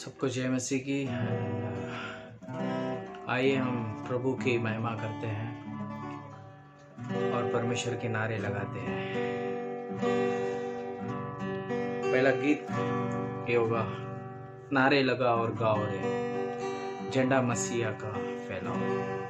सबको जय मसीह की। आइए हम प्रभु की महिमा करते हैं और परमेश्वर के नारे लगाते हैं। पहला गीत ये होगा, नारे लगा और गाओ रे, झंडा मसीहा का फैलाओ।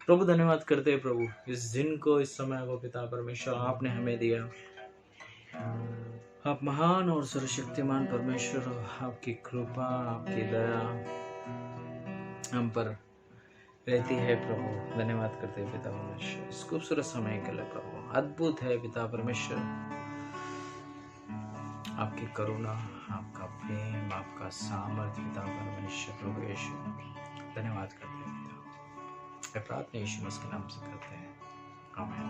प्रभु धन्यवाद करते हैं प्रभु, इस दिन को, इस समय को पिता परमेश्वर आपने हमें दिया। आप महान और सर्वशक्तिमान परमेश्वर हो। आपकी कृपा, आपकी दया हम पर रहती है प्रभु। धन्यवाद करते हैं पिता परमेश्वर इस खूबसूरत समय के लिए प्रभु। अद्भुत है पिता परमेश्वर, आपकी करुणा, आपका प्रेम, आपका सामर्थ्य पिता परमेश्वर प्रभु यीशु, धन्यवाद करते हैं पिता। प्रार्थना यीशु मसीह के नाम से करते हैं, आमीन।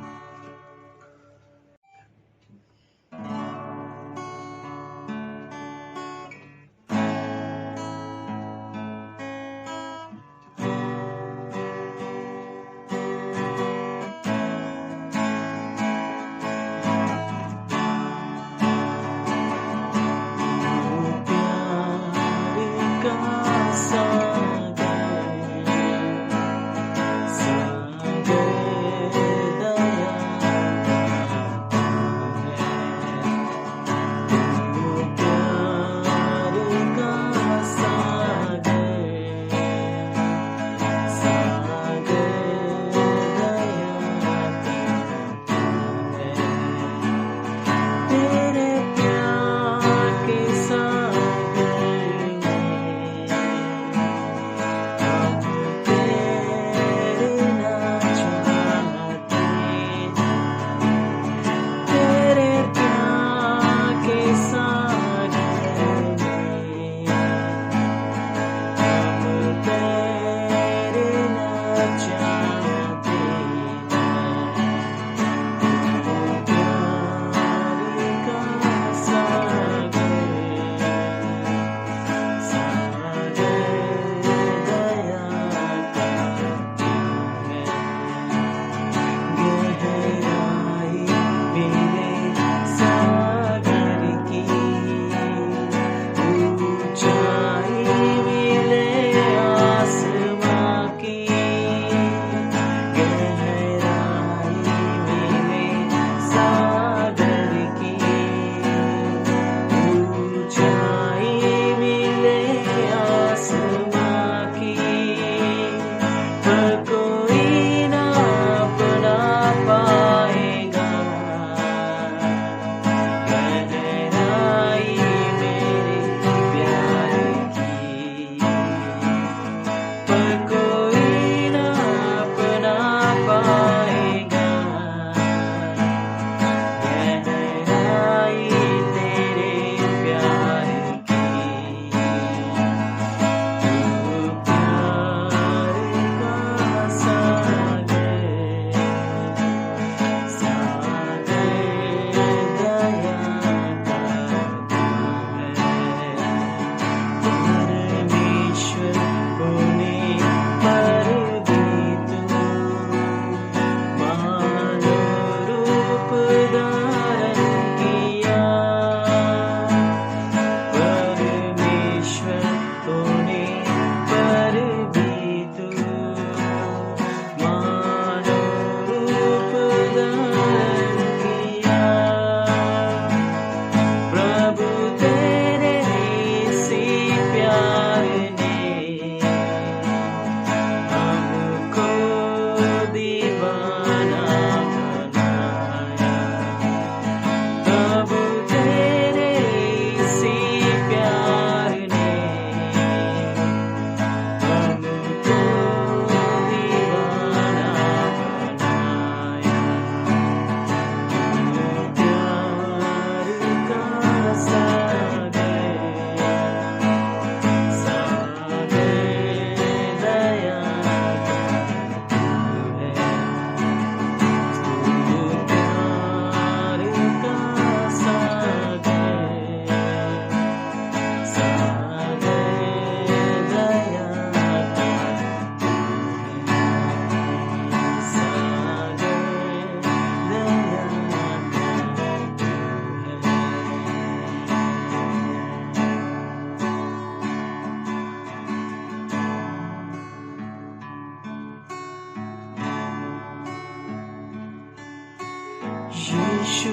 यीशु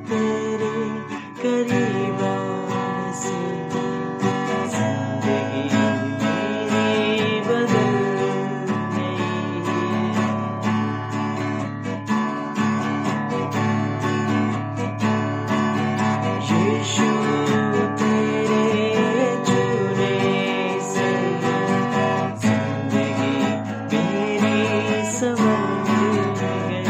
तेरे करीब आने से जिंदगी मेरी बदल गई। यीशु तेरे छूने से जिंदगी मेरी संवर गई।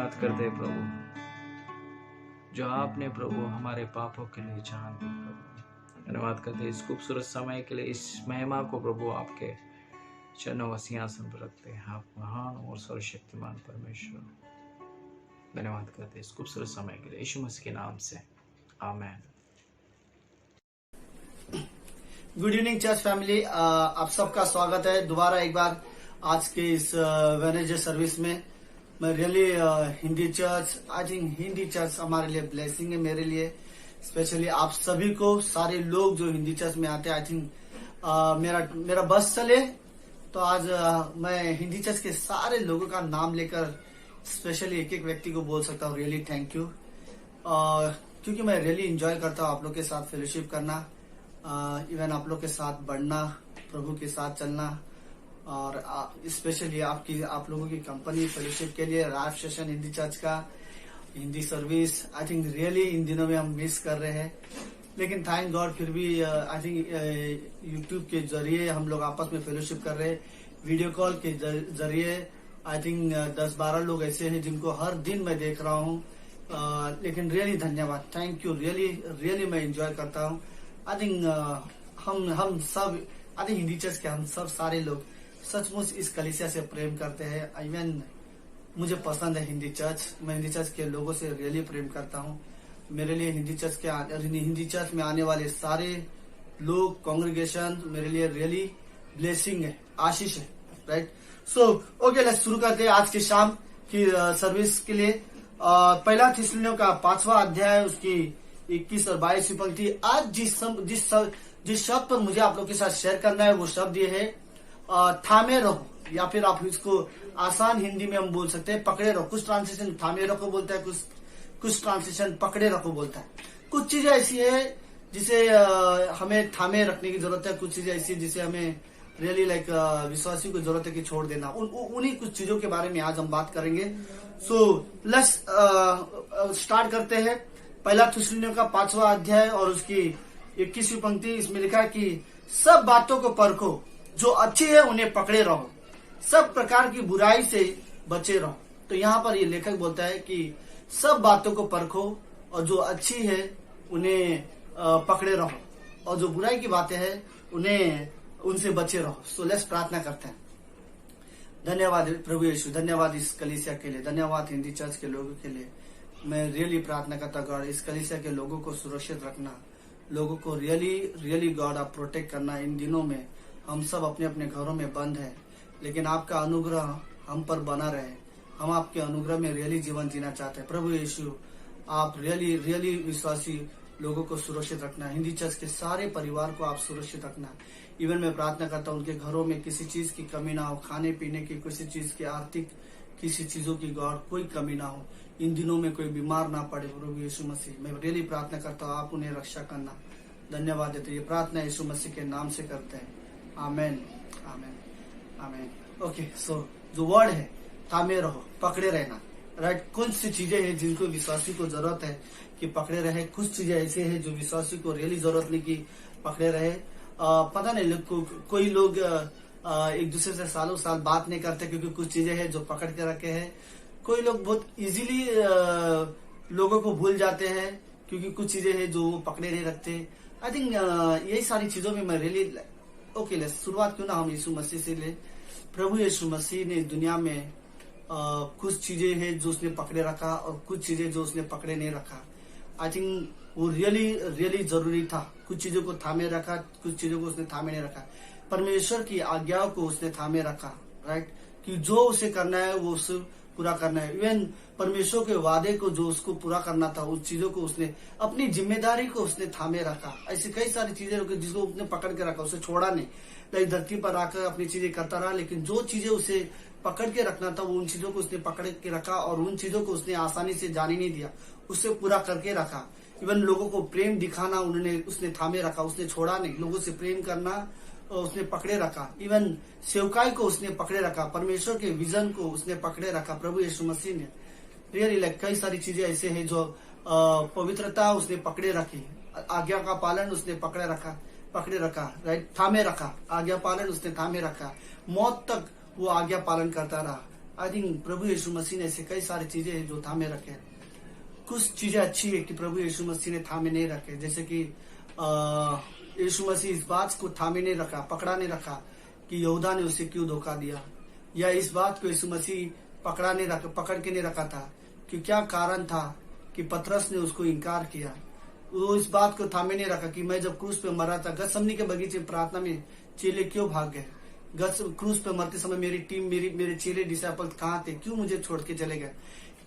धन्यवाद करते हैं प्रभु, जो आपने प्रभु हमारे पापों के लिए जान दी प्रभु। धन्यवाद करते हैं इस खूबसूरत समय के लिए, इस महिमा को प्रभु आपके चरणों व सिंहासन पर रखते हैं। आप महान और सर्वशक्तिमान परमेश्वर। धन्यवाद करते हैं इस खूबसूरत समय के लिए, यीशु मसीह के नाम से, आमीन। गुड इवनिंग चर्च फैमिली, आप सबका स्वागत है दोबारा एक बार आज के इस वेडनेसडे सर्विस में। मैं really Hindi church, I think Hindi church हमारे लिए ब्लेसिंग है, मेरे लिए स्पेशली आप सभी को, सारे लोग जो हिंदी चर्च में आते हैं। आई थिंक मेरा बस चले तो आज मैं हिंदी चर्च के सारे लोगों का नाम लेकर स्पेशली एक एक व्यक्ति को बोल सकता हूँ रियली थैंक यू, क्योंकि मैं रियली इंजॉय करता हूँ आप लोग के साथ फेलोशिप करना, इवन आप लोग के साथ बढ़ना, प्रभु के साथ चलना, और स्पेशली आप लोगों की कंपनी फेलोशिप के लिए राइव सेशन हिंदी चर्च का Hindi service I think really in दिनों में हम मिस कर रहे हैं, लेकिन थैंक गॉड फिर भी आई थिंक यूट्यूब के जरिए हम लोग आपस में फेलोशिप कर रहे हैं, वीडियो कॉल के जरिए आई थिंक 10-12 लोग ऐसे हैं जिनको हर दिन मैं देख रहा हूँ, लेकिन रियली धन्यवाद, थैंक यू, रियली मैं एंजॉय करता हूँ। आई थिंक हम सब आई थिंक हिंदी चर्च के हम सब सारे लोग सचमुच इस कलीसिया से प्रेम करते हैं। इवन मुझे पसंद है हिंदी चर्च, मैं हिंदी चर्च के लोगों से रियली प्रेम करता हूँ। मेरे लिए हिंदी चर्च में आने वाले सारे लोग, कांग्रेगेशन मेरे लिए रियली ब्लेसिंग है, आशीष है, राइट। सो ओके, लेट्स शुरू करते हैं आज की शाम की सर्विस के लिए। पहला थिस्सलुनीयों का 5वां अध्याय, उसकी 21 और 22 पंक्ति। आज जिस शब्द पर मुझे आप लोग के साथ शेयर करना है वो शब्द ये है थामे रहो, या फिर आप इसको आसान हिंदी में हम बोल सकते हैं पकड़े रहो। कुछ ट्रांसलेशन थामे रखो बोलता है, कुछ ट्रांसलेशन पकड़े रखो बोलता है। कुछ चीजें ऐसी है जिसे हमें थामे रखने की जरूरत है, कुछ चीजें ऐसी जिसे हमें रियली लाइक विश्वासी को जरूरत है कि छोड़ देना। उन्हीं कुछ चीजों के बारे में आज हम बात करेंगे। सो लेट्स स्टार्ट करते हैं। पहला थिस्सलुनीयों का 5वां अध्याय और उसकी 21वीं पंक्ति, इसमें लिखा है कि सब बातों को परखो, जो अच्छी है उन्हें पकड़े रहो, सब प्रकार की बुराई से बचे रहो। तो यहाँ पर ये लेखक बोलता है कि सब बातों को परखो और जो अच्छी है उन्हें पकड़े रहो, और जो बुराई की बातें हैं उनसे बचे रहो। सो लेट्स प्रार्थना करते हैं। धन्यवाद प्रभु यीशु, धन्यवाद इस कलीसिया के लिए, धन्यवाद हिंदी चर्च के लोगों के लिए। मैं रियली प्रार्थना करता गॉड, इस कलीसिया के लोगों को सुरक्षित रखना, लोगों को रियली गॉड आप प्रोटेक्ट करना। इन दिनों में हम सब अपने अपने घरों में बंद है, लेकिन आपका अनुग्रह हम पर बना रहे। हम आपके अनुग्रह में रियली जीवन जीना चाहते हैं। प्रभु यीशु, आप रियली विश्वासी लोगों को सुरक्षित रखना, हिंदी चर्च के सारे परिवार को आप सुरक्षित रखना। इवन मैं प्रार्थना करता हूँ उनके घरों में किसी चीज की कमी ना हो, खाने पीने की, किसी चीज की आर्थिक, किसी चीजों की गॉड कोई कमी ना हो। इन दिनों में कोई बीमार ना पड़े। प्रभु यीशु मसीह, मैं रियली प्रार्थना करता हूँ आप उन्हें रक्षा करना। धन्यवाद देते, ये प्रार्थना यीशु मसीह के नाम से करते हैं, आमेन, आमेन, आमेन। ओके, सो जो वर्ड है थामे रहो, पकड़े रहना, राइट। कुछ सी चीजें हैं जिनको विश्वासी को जरूरत है कि पकड़े रहे, कुछ चीजें ऐसे हैं जो विश्वासी को रियली जरूरत नहीं कि पकड़े रहे। पता नहीं कोई लोग एक दूसरे से सालों साल बात नहीं करते क्योंकि कुछ चीजें हैं जो पकड़ के रखे हैं। कोई लोग बहुत इजीली लोगों को भूल जाते हैं क्योंकि कुछ चीजें हैं जो वो पकड़े नहीं रखते। आई थिंक यही सारी चीजों में मैं रियली ओके, लेट्स शुरुआत क्यों ना हम यीशु मसीह से ले। प्रभु यीशु मसीह ने दुनिया में कुछ चीजें हैं जो उसने पकड़े रखा और कुछ चीजें जो उसने पकड़े नहीं रखा। आई थिंक वो रियली जरूरी था। कुछ चीजों को थामे रखा, कुछ चीजों को उसने थामे नहीं रखा। परमेश्वर की आज्ञाओं को उसने थामे रखा, राइट, कि जो उसे करना है वो उसे पूरा करना है। इवन परमेश्वर के वादे को जो उसको पूरा करना था, उस चीजों को उसने, अपनी जिम्मेदारी को उसने थामे रखा। ऐसी कई सारी चीजें जिसको उसने पकड़ के रखा, उसे छोड़ा नहीं। लाइक धरती पर आकर अपनी चीजें करता रहा, लेकिन जो चीजें उसे पकड़ के रखना था वो उन चीजों को उसने पकड़ के रखा और उन चीजों को उसने आसानी से जाने नहीं दिया, उससे पूरा करके रखा। इवन लोगों को प्रेम दिखाना उसने थामे रखा, उसने छोड़ा नहीं। लोगों से प्रेम करना उसने पकड़े रखा। इवन सेवकाई को उसने पकड़े रखा, परमेश्वर के विजन को उसने पकड़े रखा। प्रभु यीशु मसीह ने रियली लाइक कई सारी चीजें ऐसे हैं जो पवित्रता उसने पकड़े रखी, आज्ञा का पालन उसने पकड़े रखा, राइट, थामे रखा। आज्ञा पालन उसने थामे रखा, मौत तक वो आज्ञा पालन करता रहा। आई थिंक प्रभु यीशु मसीह ने ऐसे कई सारी चीजें हैं जो थामे रखे हैं। कुछ चीजें अच्छी है कि प्रभु यीशु मसीह ने थामे नहीं रखे, जैसे कि यीशु मसीह इस बात को थामे नहीं रखा, पकड़ा नहीं रखा कि यहूदा ने उसे क्यों धोखा दिया, या इस बात को यीशु मसीह पकड़ के नहीं रखा था कि क्या कारण था कि पतरस ने उसको इनकार किया। वो इस बात को थामे नहीं रखा कि मैं जब क्रूस पे मरा था, गतसमनी के बगीचे प्रार्थना में चेले क्यों भाग गए, क्रूस पे मरते समय मेरी टीम मेरे चेले डिसाइपल कहाँ थे, क्यों मुझे छोड़ के चले गए।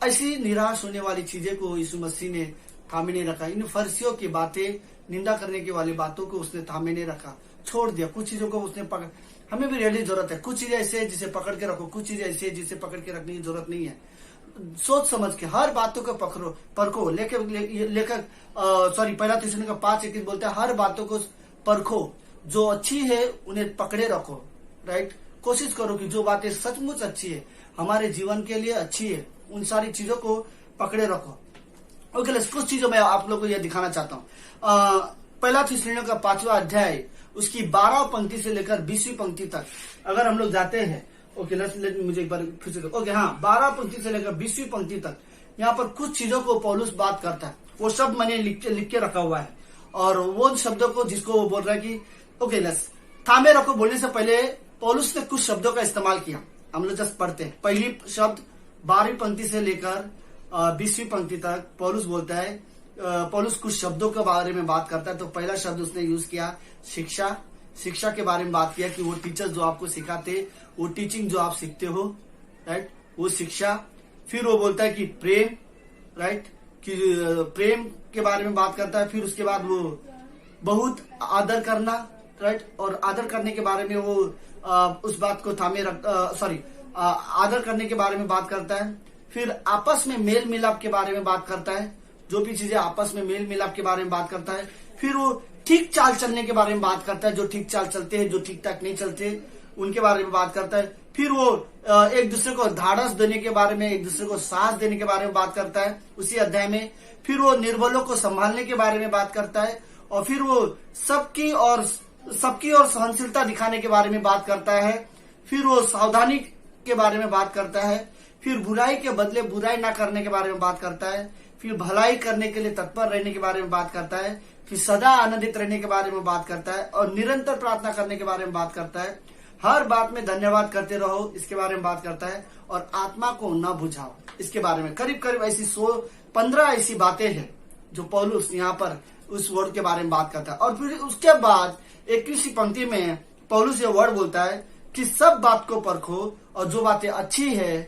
ऐसी निराश होने वाली चीजें को यीशु मसीह ने थामे नहीं रखा। इन फरिसियों की बातें, निंदा करने की वाली बातों को उसने थामे नहीं रखा, छोड़ दिया। कुछ चीजों को उसने पकड़, हमें भी रियली जरूरत है। कुछ चीजें ऐसे है जिसे पकड़ के रखो, कुछ चीजें ऐसे है जिसे पकड़ के रखने की जरूरत नहीं है। सोच समझ के हर बातों को परखो। लेखक पहला थिस्सलुनीके 5:21 बोलता है हर बातों को परखो, जो अच्छी है उन्हें पकड़े रखो। राइट, कोशिश करो कि जो बातें सचमुच अच्छी है, हमारे जीवन के लिए अच्छी है, उन सारी चीजों को पकड़े रखो। ओके, कुछ चीजों में आप लोगों को यह दिखाना चाहता हूँ। पहला थिस्सलुनीके का 5वां अध्याय उसकी 12 पंक्ति से लेकर 20वीं पंक्ति तक अगर हम लोग जाते हैं, ओके लेट मुझे एक बार फिर से, ओके हाँ, 12 पंक्ति से लेकर 20वीं पंक्ति तक यहाँ पर कुछ चीजों को पौलुस बात करता है। वो शब्द मैंने लिख के रखा हुआ है, और वो शब्दों को जिसको वो बोल रहा है कि ओके थामे रखो बोलने से पहले पौलुस ने कुछ शब्दों का इस्तेमाल किया। हम लोग जस्ट पढ़ते हैं। पहली शब्द 12वीं पंक्ति से लेकर 20वीं पंक्ति तक पौलुस बोलता है, पौलुस कुछ शब्दों के बारे में बात करता है। तो पहला शब्द उसने यूज किया शिक्षा के बारे में बात किया कि वो टीचर जो आपको सिखाते, वो टीचिंग जो आप सीखते हो, राइट, वो शिक्षा। फिर वो बोलता है कि प्रेम, राइट, कि प्रेम के बारे में बात करता है। फिर उसके बाद वो बहुत आदर करना, राइट, और आदर करने के बारे में वो उस बात को थामे आदर करने के बारे में बात करता है। फिर आपस में मेल मिलाप के बारे में बात करता है, जो भी चीजें आपस में मेल मिलाप के बारे में बात करता है। फिर वो ठीक चाल चलने के बारे में बात करता है, जो ठीक चाल चलते हैं, जो ठीक ठाक नहीं चलते उनके बारे में बात करता है। फिर वो एक दूसरे को धाड़स देने के बारे में, एक दूसरे को साहस देने के बारे में बात करता है उसी अध्याय में। फिर वो निर्बलों को संभालने के बारे में बात करता है, और फिर वो सबकी और सहनशीलता दिखाने के बारे में बात करता है। फिर वो सावधानी के बारे में बात करता है। फिर बुराई के बदले बुराई ना करने के बारे में बात करता है। फिर भलाई करने के लिए तत्पर रहने के बारे में बात करता है। फिर सदा आनंदित रहने के बारे में बात करता है, और निरंतर प्रार्थना करने के बारे में बात करता है। हर बात में धन्यवाद करते रहो, इसके बारे में बात करता है। और आत्मा को न बुझाओ, इसके बारे में करीब ऐसी 15 ऐसी बातें हैं जो पौलुस यहाँ पर उस वर्ड के बारे में बात करता है। और फिर उसके बाद 21वीं पंक्ति में पौलुस ये वर्ड बोलता है कि सब बात को परखो, और जो बातें अच्छी है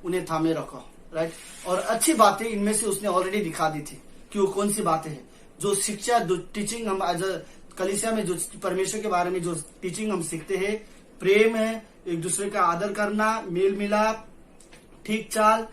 उन्हें थामे रखो। राइट, और अच्छी बातें इनमें से उसने ऑलरेडी दिखा दी थी कि वो कौन सी बातें हैं। जो शिक्षा, जो टीचिंग हम एज अ कलीसिया में जो परमेश्वर के बारे में जो टीचिंग हम सीखते हैं, प्रेम है, एक दूसरे का आदर करना, मेल मिलाप, ठीक चाल,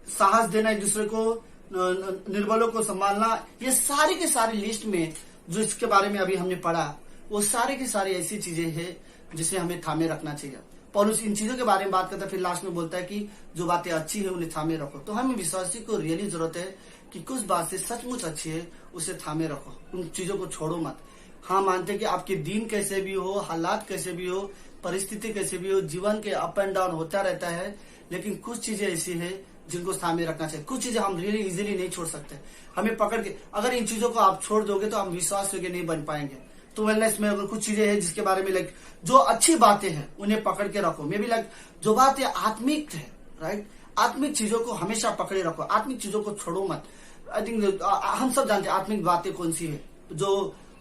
साहस देना एक दूसरे को, निर्बलों को संभालना, ये सारी की सारी लिस्ट में जो इसके बारे में अभी हमने पढ़ा, वो सारी की सारी ऐसी चीजें हैं जिसे हमें थामे रखना चाहिए। पौलुस इन चीजों के बारे में बात करता है, फिर लास्ट में बोलता है कि जो बातें अच्छी है उन्हें थामे रखो। तो हमें विश्वासी को रियली जरूरत है कि कुछ बातें सचमुच अच्छी है उसे थामे रखो, उन चीजों को छोड़ो मत। हाँ, मानते कि आपके दिन कैसे भी हो, हालात कैसे भी हो, परिस्थिति कैसे भी हो, जीवन के अप एंड डाउन होता रहता है, लेकिन कुछ चीजें ऐसी है जिनको थामे रखना चाहिए। कुछ चीजें हम रियली इजीली नहीं छोड़ सकते, हमें पकड़ के अगर इन चीजों को आप छोड़ दोगे तो हम विश्वास योग्य नहीं बन पाएंगे। तो वेलनेस में अगर कुछ चीजें हैं जिसके बारे में लाइक जो अच्छी बातें हैं उन्हें पकड़ के रखो। मे बी लाइक जो बातें आत्मिक है, राइट, आत्मिक चीजों को हमेशा पकड़े रखो, आत्मिक चीजों को छोड़ो मत। आई थिंक हम सब जानते हैं आत्मिक बातें कौन सी है,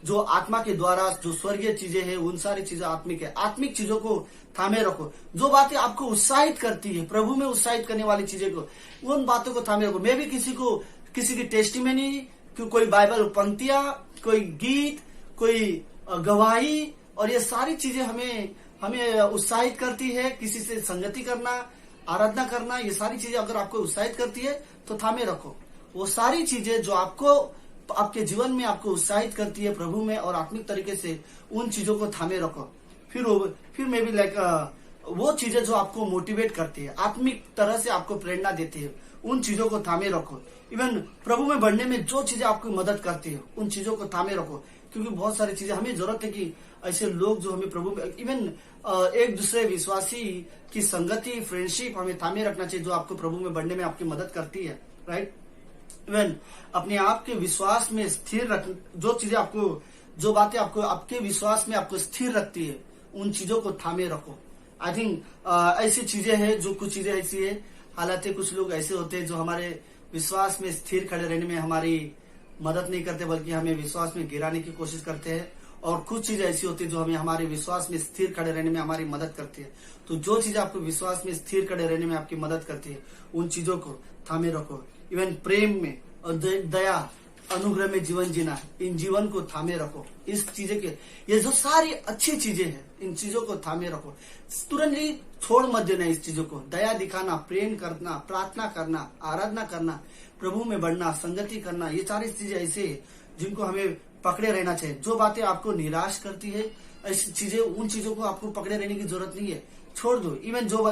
जो आत्मा के द्वारा जो स्वर्गीय चीजें हैं उन सारी चीजें आत्मिक है। आत्मिक चीजों को थामे रखो। जो बातें आपको उत्साहित करती है, प्रभु में उत्साहित करने वाली चीजें को, उन बातों को थामे रखो। मैं भी किसी की टेस्टिमनी, कोई बाइबल पंक्तियां, कोई गीत, कोई गवाही, और ये सारी चीजें हमें उत्साहित करती है। किसी से संगति करना, आराधना करना, ये सारी चीजें अगर आपको उत्साहित करती है तो थामे रखो। वो सारी चीजें जो आपके जीवन में आपको उत्साहित करती है प्रभु में और आत्मिक तरीके से, उन चीजों को थामे रखो। फिर मे बी लाइक वो चीजें जो आपको मोटिवेट करती है, आत्मिक तरह से आपको प्रेरणा देती है, उन चीजों को थामे रखो। इवन प्रभु में बढ़ने में जो चीजें आपको मदद करती है उन चीजों को थामे रखो, क्योंकि बहुत सारी चीजें हमें जरूरत है कि ऐसे लोग जो हमें प्रभु में, इवन एक दूसरे विश्वासी की संगति, फ्रेंडशिप हमें थामे रखना चाहिए, जो आपको प्रभु में बढ़ने में आपकी मदद करती है, राइट। इवन अपने आप के विश्वास में स्थिर रख, जो बातें आपको आपके विश्वास में आपको स्थिर रखती है, उन चीजों को थामे रखो। आई थिंक ऐसी चीजें हैं, जो कुछ चीजें ऐसी है, हालांकि कुछ लोग ऐसे होते हैं जो हमारे विश्वास में स्थिर खड़े रहने में हमारी मदद नहीं करते, बल्कि हमें विश्वास में गिराने की कोशिश करते हैं। और कुछ चीजें ऐसी होती है जो हमें हमारे विश्वास में स्थिर खड़े रहने में हमारी मदद करती है। तो जो चीजें आपको विश्वास में स्थिर खड़े रहने में आपकी मदद करती है, उन चीजों को थामे रखो। इवन प्रेम में और दया, अनुग्रह में जीवन जीना, इन जीवन को थामे रखो। इस चीजें के, ये जो सारी अच्छी चीजें हैं, इन चीजों को थामे रखो। तुरंत ही छोड़ मत देना इस चीजों को। दया दिखाना, प्रेम करना, प्रार्थना करना, आराधना करना, प्रभु में बढ़ना, संगति करना, ये सारी चीजें ऐसे है जिनको हमें पकड़े रहना चाहिए। जो बातें आपको निराश करती है, ऐसी चीजें, उन चीजों को आपको पकड़े रहने की जरूरत नहीं है, छोड़ दो। इवन जो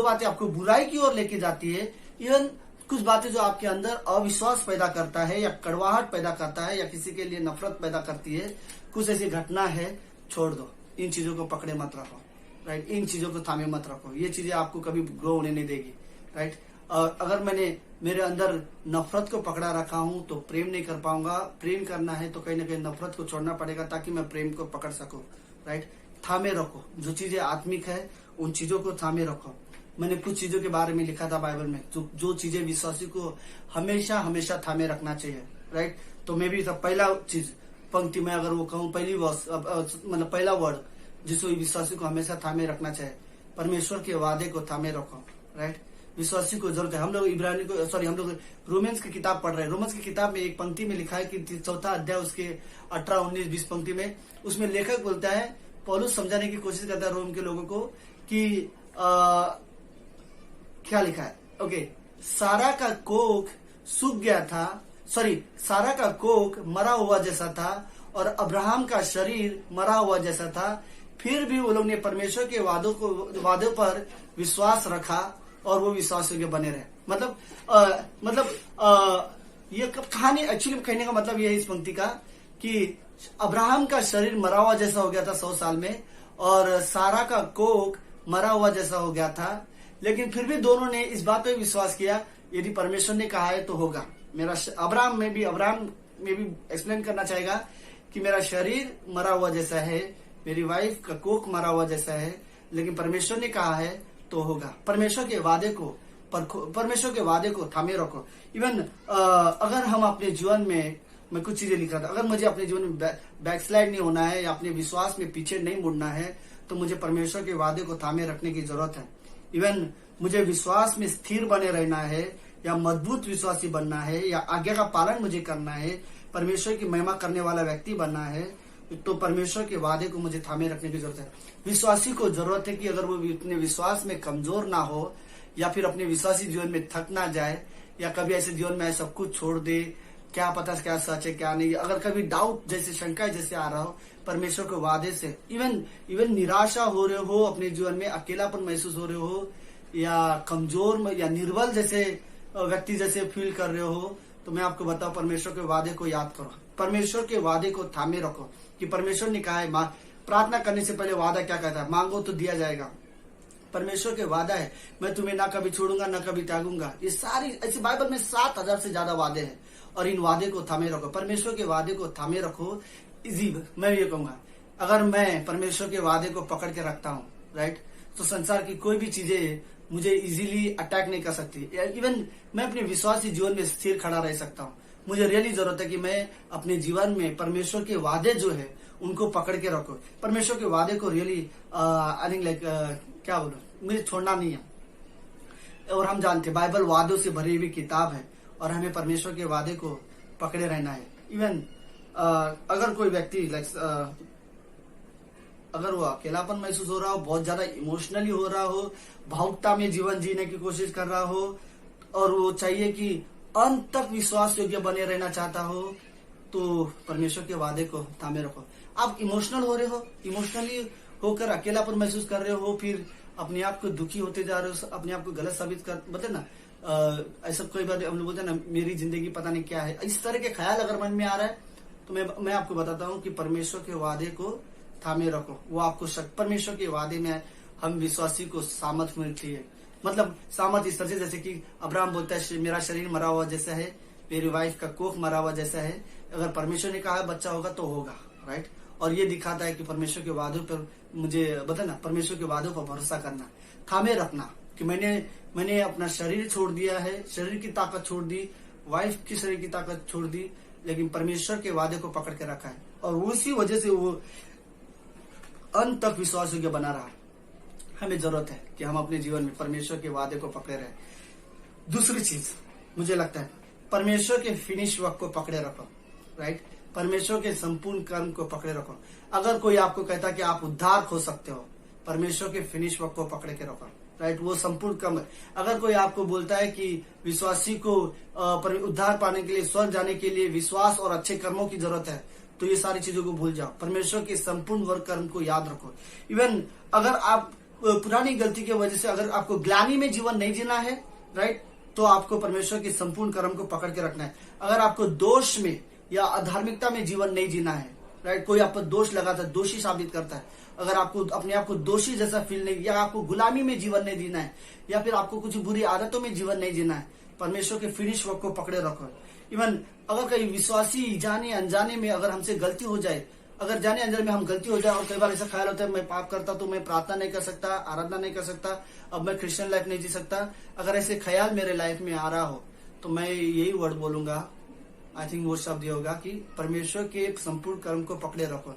बातें आपको बुराई की ओर लेके जाती है, इवन कुछ बातें जो आपके अंदर अविश्वास पैदा करता है या कड़वाहट पैदा करता है या किसी के लिए नफरत पैदा करती है, कुछ ऐसी घटना है, छोड़ दो। इन चीजों को पकड़े मत रखो, राइट। इन चीजों को थामे मत रखो। ये चीजें आपको कभी ग्रो होने नहीं देगी, राइट। अगर मैंने मेरे अंदर नफरत को पकड़ा रखा हूं तो प्रेम नहीं कर पाऊंगा। प्रेम करना है तो कहीं ना कहीं नफरत को छोड़ना पड़ेगा, ताकि मैं प्रेम को पकड़ सकूं, राइट। थामे रखो। जो चीजें आत्मिक है, उन चीजों को थामे रखो। मैंने कुछ चीजों के बारे में लिखा था बाइबल में, जो चीजें विश्वासी को हमेशा हमेशा थामे रखना चाहिए, राइट। तो मैं भी पहला चीज पंक्ति में अगर वो कहूँ, मतलब पहला वर्ड जिसको विश्वासी को हमेशा थामे रखना चाहिए, परमेश्वर के वादे को थामे रखो, राइट। विश्वासी को जरूरत है। हम लोग रोमेंस की किताब पढ़ रहे हैं। रोमेंस की किताब में एक पंक्ति में लिखा है कि 4 अध्याय उसके 18, 19, 20 पंक्ति में, उसमें लेखक बोलता है, पौलुस समझाने की कोशिश करता है रोम के लोगों को कि क्या लिखा है, ओके। सारा का कोख सूख गया था, सारा का कोख मरा हुआ जैसा था और अब्राहम का शरीर मरा हुआ जैसा था, फिर भी वो लोग ने परमेश्वर के वादों पर विश्वास रखा और वो विश्वास योग्य बने रहे। ये कहानी एक्चुअली कहने का मतलब ये है इस पंक्ति का कि अब्राहम का शरीर मरा हुआ जैसा हो गया था 100 साल में, और सारा का कोख मरा हुआ जैसा हो गया था, लेकिन फिर भी दोनों ने इस बात पर विश्वास किया, यदि परमेश्वर ने कहा है तो होगा। अब्राहम में भी एक्सप्लेन करना चाहेगा कि मेरा शरीर मरा हुआ जैसा है, मेरी वाइफ का कोख मरा हुआ जैसा है, लेकिन परमेश्वर ने कहा है तो होगा। परमेश्वर के वादे को थामे रखो। इवन अगर हम अपने जीवन में, मैं कुछ चीजें लिख रहा था, अगर मुझे अपने जीवन में बैकस्लाइड नहीं होना है या अपने विश्वास में पीछे नहीं मुड़ना है, तो मुझे परमेश्वर के वादे को थामे रखने की जरूरत है। इवन मुझे विश्वास में स्थिर बने रहना है या मजबूत विश्वासी बनना है या आज्ञा का पालन मुझे करना है, परमेश्वर की महिमा करने वाला व्यक्ति बनना है, तो परमेश्वर के वादे को मुझे थामे रखने की जरूरत है। विश्वासी को जरूरत है कि अगर वो अपने विश्वास में कमजोर ना हो या फिर अपने विश्वासी जीवन में थक ना जाए या कभी ऐसे जीवन में सब कुछ छोड़ दे, क्या पता क्या सच है क्या नहीं, अगर कभी डाउट जैसे शंका जैसे आ रहा हो, परमेश्वर के वादे से इवन निराशा हो रहे हो, अपने जीवन में अकेलापन महसूस हो रहे हो या कमजोर या निर्बल जैसे व्यक्ति जैसे फील कर रहे हो, तो मैं आपको बताऊं, परमेश्वर के वादे को याद करो, परमेश्वर के वादे को थामे रखो कि परमेश्वर ने कहा है, प्रार्थना करने से पहले वादा क्या कहता है, मांगो तो दिया जाएगा। परमेश्वर के वादा है, मैं तुम्हें ना कभी छोड़ूंगा ना कभी त्यागूंगा। ये सारी ऐसी बाइबल में 7000 से ज्यादा वादे हैं और इन वादे को थामे रखो। परमेश्वर के वादे को थामे रखो। इजी मैं ये कहूंगा, अगर मैं परमेश्वर के वादे को पकड़ के रखता हूँ, राइट, तो संसार की कोई भी चीजें मुझे इजीली अटैक नहीं कर सकती। इवन मैं अपने विश्वासी जीवन में स्थिर खड़ा रह सकता हूँ। मुझे रियली जरूरत है कि मैं अपने जीवन में परमेश्वर के वादे जो है उनको पकड़ के रखो। परमेश्वर के वादे को रियली आई थिंक लाइक क्या बोलो, मुझे छोड़ना नहीं है। और हम जानते बाइबल वादों से भरी हुई किताब है और हमें परमेश्वर के वादे को पकड़े रहना है। इवन अगर कोई व्यक्ति अगर वो अकेलापन महसूस हो रहा हो, बहुत ज्यादा इमोशनली हो रहा हो, भावुकता में जीवन जीने की कोशिश कर रहा हो और वो चाहिए कि अंत तक विश्वास योग्य बने रहना चाहता हो, तो परमेश्वर के वादे को थामे रखो। आप इमोशनल हो रहे हो, इमोशनली होकर अकेलापन महसूस कर रहे हो, फिर अपने आप को दुखी होते जा रहे हो, अपने आप को गलत साबित कर, बोलते ना ऐसा कोई बात हम लोग बोलते ना, मेरी जिंदगी पता नहीं क्या है, इस तरह के ख्याल अगर मन में आ रहा है, तो मैं आपको बताता हूँ कि परमेश्वर के वादे को थामे रखो, वो आपको परमेश्वर के वादे में हम विश्वासी को सामर्थ मिलती है। मतलब सामर्थ इस तरह से जैसे कि अब्राहम बोलता है मेरा शरीर मरा हुआ जैसा है, मेरी वाइफ का कोख मरा हुआ जैसा है, अगर परमेश्वर ने कहा बच्चा होगा तो होगा, राइट। और ये दिखाता है कि परमेश्वर के वादों पर मुझे बताना, परमेश्वर के वादों पर भरोसा करना, थामे रखना कि मैंने अपना शरीर छोड़ दिया है, शरीर की ताकत छोड़ दी, वाइफ की शरीर की ताकत छोड़ दी, लेकिन परमेश्वर के वादे को पकड़ के रखा है और उसी वजह से वो अंत तक विश्वास योग्य बना रहा। हमें जरूरत है कि हम अपने जीवन में परमेश्वर के वादे को पकड़े रहे। दूसरी चीज मुझे लगता है परमेश्वर के फिनिश वर्क को पकड़े रखो, राइट। परमेश्वर के संपूर्ण कर्म को पकड़े रखो। अगर कोई आपको कहता कि आप उद्धार खो सकते हो, परमेश्वर के फिनिश वर्क को पकड़े के रखो, राइट। वो संपूर्ण कर्म है। अगर कोई आपको बोलता है कि विश्वासी को उद्धार पाने के लिए, स्वर्ग जाने के लिए विश्वास और अच्छे कर्मों की जरूरत है, तो ये सारी चीजों को भूल जाओ। परमेश्वर के संपूर्ण वर्ग कर्म को याद रखो। इवन अगर आप पुरानी गलती की वजह से अगर आपको ग्लानि में जीवन नहीं जीना है, राइट, तो आपको परमेश्वर के संपूर्ण कर्म को पकड़ के रखना है। अगर आपको दोष में या अधार्मिकता में जीवन नहीं जीना है, राइट, कोई आप पर दोष लगाता है, दोषी साबित करता है, अगर आपको अपने आप को दोषी जैसा फील नहीं, या आपको गुलामी में जीवन नहीं जीना है, या फिर आपको कुछ बुरी आदतों में जीवन नहीं जीना है, परमेश्वर के फिनिश वर्क को पकड़े रखो। इवन अगर कहीं विश्वासी जाने अनजाने में अगर हमसे गलती हो जाए, अगर जाने अनजाने में हम गलती हो जाए, और कई बार ऐसा ख्याल होता है मैं पाप करता तो मैं प्रार्थना नहीं कर सकता, आराधना नहीं कर सकता, अब मैं क्रिश्चियन लाइफ नहीं जी सकता, अगर ऐसे ख्याल मेरे लाइफ में आ रहा हो, तो मैं यही वर्ड बोलूंगा, आई थिंक वो शब्द ये होगा कि परमेश्वर के संपूर्ण कर्म को पकड़े रखो।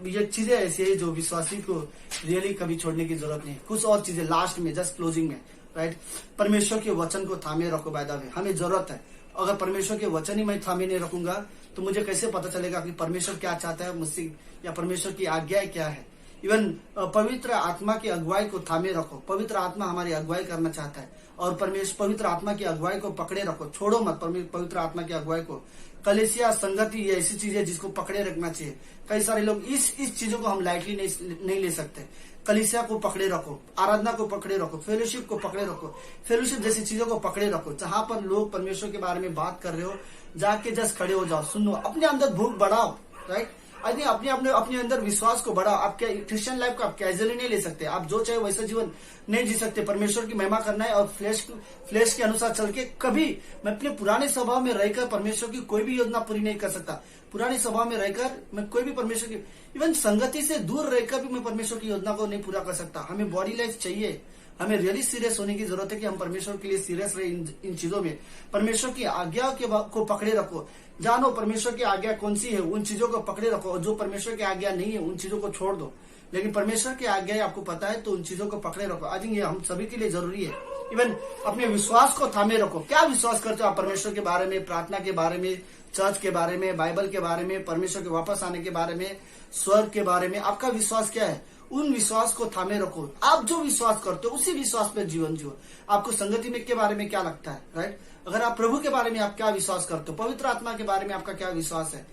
ये चीजें ऐसी है जो विश्वासी को रियली कभी छोड़ने की जरूरत नहीं। कुछ और चीजें लास्ट में, जस्ट क्लोजिंग में, राइट, परमेश्वर के वचन को थामे रखो। बाय द वे हमें जरूरत है। अगर परमेश्वर के वचन ही मैं थामे नहीं रखूंगा तो मुझे कैसे पता चलेगा कि परमेश्वर क्या चाहता है मुझसे, या परमेश्वर की आज्ञाएं क्या है। इवन पवित्र आत्मा की अगुवाई को थामे रखो। पवित्र आत्मा हमारी अगुवाई करना चाहता है और परमेश्वर पवित्र आत्मा की अगुवाई को पकड़े रखो, छोड़ो मत पवित्र आत्मा की अगुवाई को। कलीसिया, संगति, ये ऐसी चीजें जिसको पकड़े रखना चाहिए। कई सारे लोग इस चीजों को हम लाइटली नहीं ले सकते। कलीसिया को पकड़े रखो, आराधना को पकड़े रखो, फेलोशिप को पकड़े रखो, फेलोशिप जैसी चीजों को पकड़े रखो। जहां पर लोग परमेश्वर के बारे में बात कर रहे हो, जाके जस्ट खड़े हो जाओ, सुनो, अपने अंदर भूख बढ़ाओ, राइट। आई थिंक अपने अंदर विश्वास को बढ़ाओ। आप क्या क्रिश्चियन लाइफ को आप कैजुअली नहीं ले सकते। आप जो चाहे वैसा जीवन नहीं जी सकते। परमेश्वर की महिमा करना है और फ्लेश के अनुसार चल के कभी मैं अपने पुराने स्वभाव में रहकर परमेश्वर की कोई भी योजना पूरी नहीं कर सकता। पुराने स्वभाव में रहकर मैं कोई भी परमेश्वर की, इवन संगति से दूर रहकर भी मैं परमेश्वर की योजना को नहीं पूरा कर सकता। हमें बॉडी लाइफ चाहिए। हमें रियली सीरियस होने की जरूरत है कि हम परमेश्वर के लिए सीरियस रहे इन चीजों में। परमेश्वर की आज्ञा को पकड़े रखो। जानो परमेश्वर की आज्ञा कौन सी है, उन चीजों को पकड़े रखो। और जो परमेश्वर की आज्ञा नहीं है उन चीजों को छोड़ दो। लेकिन परमेश्वर की आज्ञा आपको पता है तो उन चीजों को पकड़े रखो। आई थिंक ये हम सभी के लिए जरूरी है। इवन अपने विश्वास को थामे रखो। क्या विश्वास करते हो आप परमेश्वर के बारे में, प्रार्थना के बारे में, चर्च के बारे में, बाइबल के बारे में, परमेश्वर के वापस आने के बारे में, स्वर्ग के बारे में? आपका विश्वास क्या है? उन विश्वास को थामे रखो। आप जो विश्वास करते हो उसी विश्वास पर जीवन जियो। आपको संगति में के बारे में क्या लगता है, राइट? अगर आप प्रभु के बारे में आप क्या विश्वास करते हो, पवित्र आत्मा के बारे में आपका क्या विश्वास है,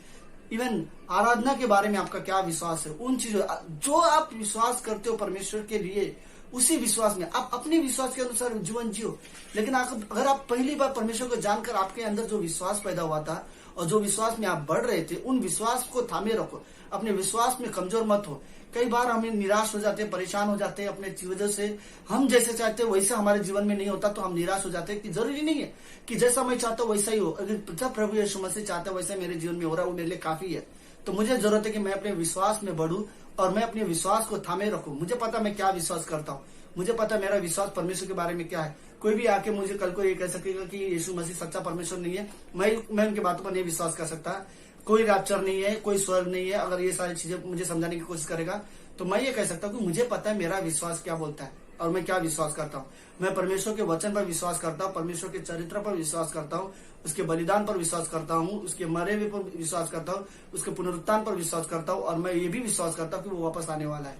इवन आराधना के बारे में आपका क्या विश्वास है, उन चीजों जो आप विश्वास करते हो परमेश्वर के लिए, उसी विश्वास में आप अपने विश्वास के अनुसार जीवन जियो। लेकिन अगर आप पहली बार परमेश्वर को जानकर आपके अंदर जो विश्वास पैदा हुआ था और जो विश्वास में आप बढ़ रहे थे, उन विश्वास को थामे रखो। अपने विश्वास में कमजोर मत हो। कई बार हमें निराश हो जाते हैं, परेशान हो जाते हैं अपने वजह से। हम जैसे चाहते हैं वैसा हमारे जीवन में नहीं होता तो हम निराश हो जाते हैं। कि जरूरी नहीं है कि जैसा मैं चाहता हूँ वैसा ही हो। अगर प्रभु यीशु मसीह चाहता है वैसा मेरे जीवन में हो रहा है, वो मेरे लिए काफी है। तो मुझे जरूरत है कि मैं अपने विश्वास में बढ़ूं और मैं अपने विश्वास को थामे रखूं। मुझे पता मैं क्या विश्वास करता हूँ, मुझे पता मेरा विश्वास परमेश्वर के बारे में क्या है। कोई भी आके मुझे कल को ये कह सकेगा कि यीशु मसीह सच्चा परमेश्वर नहीं है, मैं उनकी बातों पर नहीं विश्वास कर सकता। कोई रैप्चर नहीं है, कोई स्वर्ग नहीं है। अगर ये सारी चीजें मुझे समझाने की कोशिश करेगा तो मैं ये कह सकता हूँ कि मुझे पता है मेरा विश्वास क्या बोलता है और मैं क्या विश्वास करता हूँ। मैं परमेश्वर के वचन पर विश्वास करता हूँ, परमेश्वर के चरित्र पर विश्वास करता हूँ, उसके बलिदान पर विश्वास करता हूँ, उसके मरे हुए पर विश्वास करता हूँ, उसके पुनरुत्थान पर विश्वास करता हूँ। और मैं ये भी विश्वास करता हूँ कि वो वापस आने वाला है,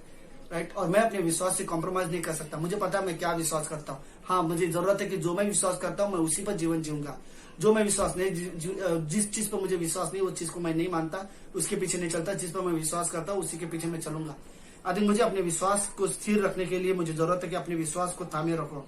राइट। और मैं अपने विश्वास से कॉम्प्रोमाइज नहीं कर सकता। मुझे पता है मैं क्या विश्वास करता हूँ। हाँ, मुझे जरूरत है कि जो मैं विश्वास करता हूँ मैं उसी पर जीवन जीऊंगा। जो मैं विश्वास नहीं, जिस चीज पर मुझे विश्वास नहीं वो चीज को मैं नहीं मानता, उसके पीछे नहीं चलता। जिस पर मैं विश्वास करता हूँ उसी के पीछे मैं चलूंगा। आई थिंक मुझे अपने विश्वास को स्थिर रखने के लिए मुझे जरूरत है कि अपने विश्वास को थामे रखो।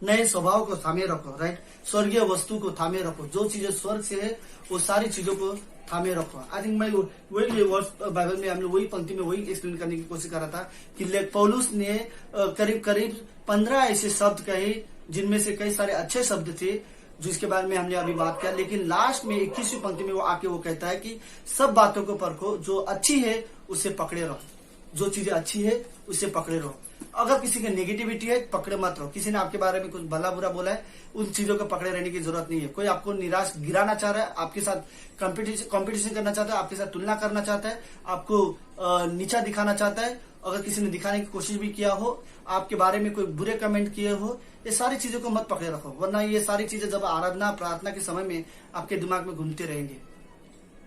नए स्वभाव को थामे रखो, राइट। स्वर्गीय वस्तु को थामे रखो, जो चीजें स्वर्ग से है वो सारी चीजों को थामे रखो। आई थिंक मैं वही वर्ड बाइबल में हमने वही पंक्ति में वही एक्सप्लेन करने की कोशिश कर रहा था कि पौलुस ने करीब करीब 15 ऐसे शब्द कहे जिनमें से कई सारे अच्छे शब्द थे जिसके बारे में हमने अभी बात किया, लेकिन लास्ट में 21वीं पंक्ति में वो आके वो कहता है कि सब बातों को परखो, जो अच्छी है उसे पकड़े रहो, जो चीजें अच्छी है उसे पकड़े रहो। अगर किसी की नेगेटिविटी है पकड़े मत रहो। किसी ने आपके बारे में कुछ भला बुरा बोला है, उन चीजों को पकड़े रहने की जरूरत नहीं है। कोई आपको निराश गिराना चाह रहा है, आपके साथ कंपटीशन करना चाहता है, आपके साथ तुलना करना चाहता है, आपको नीचा दिखाना चाहता है, अगर किसी ने दिखाने की कोशिश भी किया हो, आपके बारे में कोई बुरे कमेंट किए हो, ये सारी चीजों को मत पकड़े रखो, वरना ये सारी चीजें जब आराधना प्रार्थना के समय में आपके दिमाग में घूमते रहेंगे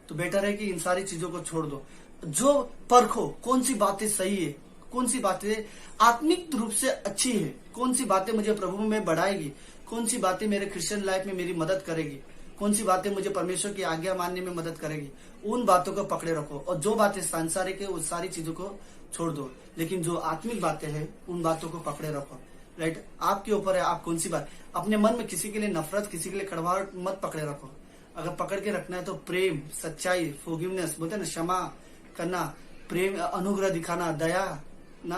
तो बेटर है कि इन सारी चीजों को छोड़ दो। जो परखो कौन सी बातें सही है, कौन सी बातें आत्मिक रूप से अच्छी है, कौन सी बातें मुझे प्रभु में बढ़ाएगी, कौन सी बातें मेरे क्रिश्चियन लाइफ में मेरी मदद करेगी, कौन सी बातें मुझे परमेश्वर की आज्ञा मानने में मदद करेगी, उन बातों को पकड़े रखो। और जो बातें सांसारिक है उस सारी चीजों को छोड़ दो, लेकिन जो आत्मिक बातें हैं उन बातों को पकड़े रखो, राइट। आपके ऊपर है आप कौन सी बात। अपने मन में किसी के लिए नफरत, किसी के लिए कड़वाहट मत पकड़े रखो। अगर पकड़ के रखना है तो प्रेम, सच्चाई, फॉरगिवनेस बोलते हैं ना, क्षमा करना, प्रेम, अनुग्रह दिखाना, दया ना,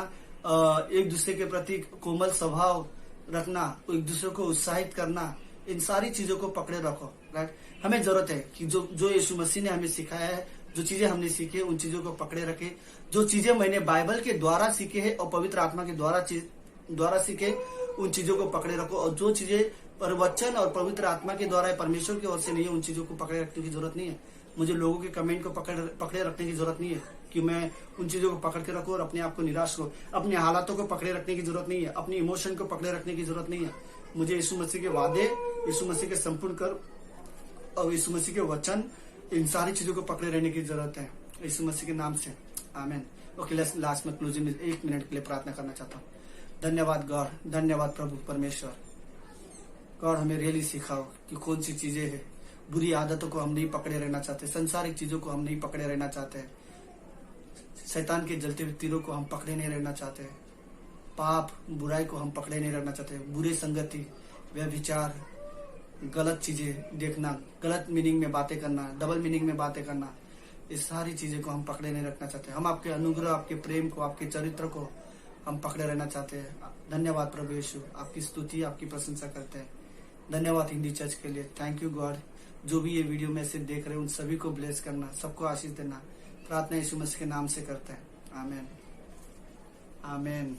एक दूसरे के प्रति कोमल स्वभाव रखना, एक दूसरे को उत्साहित करना, इन सारी चीजों को पकड़े रखो, राइट। हमें जरूरत है कि जो यीशु मसीह ने हमें सिखाया है, जो चीजें हमने सीखी है उन चीजों को पकड़े रखे। जो चीजें मैंने बाइबल के द्वारा सीखे है और पवित्र आत्मा के द्वारा सीखे उन चीजों को पकड़े रखो। और जो चीजें प्रवचन और पवित्र आत्मा के द्वारा परमेश्वर की ओर से नहीं है उन चीजों को पकड़े रखने की जरूरत नहीं है। मुझे लोगों के कमेंट को पकड़े रखने की जरूरत नहीं है कि मैं उन चीजों को पकड़ के रखूं और अपने आप को निराश करूं। अपने हालातों को पकड़े रखने की जरूरत नहीं है, अपनी इमोशन को पकड़े रखने की जरूरत नहीं है। मुझे यीशु मसीह के वादे, यीशु मसीह के संपूर्ण कर और यीशु मसीह के वचन, इन सारी चीजों को पकड़े रहने की जरूरत है यीशु मसीह के नाम से, आमीन। ओके, लास्ट में क्लोजिंग में 1 मिनट के लिए प्रार्थना करना चाहता हूँ। धन्यवाद गॉड, धन्यवाद प्रभु परमेश्वर। गॉड हमें रियली सिखाओ कि कौन सी चीजें हैं। बुरी आदतों को हम नहीं पकड़े रहना चाहते, संसारिक चीजों को हम नहीं पकड़े रहना चाहते, शैतान के जलते हुए तीरों को हम पकड़े नहीं रहना चाहते, पाप बुराई को हम पकड़े नहीं रहना चाहते, बुरे संगति, व्यभिचार, गलत चीजें देखना, गलत मीनिंग में बातें करना, डबल मीनिंग में बातें करना, इस सारी चीजें को हम पकड़े नहीं रखना चाहते। हम आपके अनुग्रह, आपके प्रेम को, आपके चरित्र को हम पकड़े रहना चाहते हैं। धन्यवाद प्रभु यीशु, आपकी स्तुति, आपकी प्रशंसा करते हैं। धन्यवाद हिंदी चर्च के लिए, थैंक यू गॉड। जो भी ये वीडियो में से देख रहे हैं उन सभी को ब्लेस करना, सबको आशीष देना। प्रार्थना यीशु मसीह के नाम से करते हैं, आमीन, आमीन।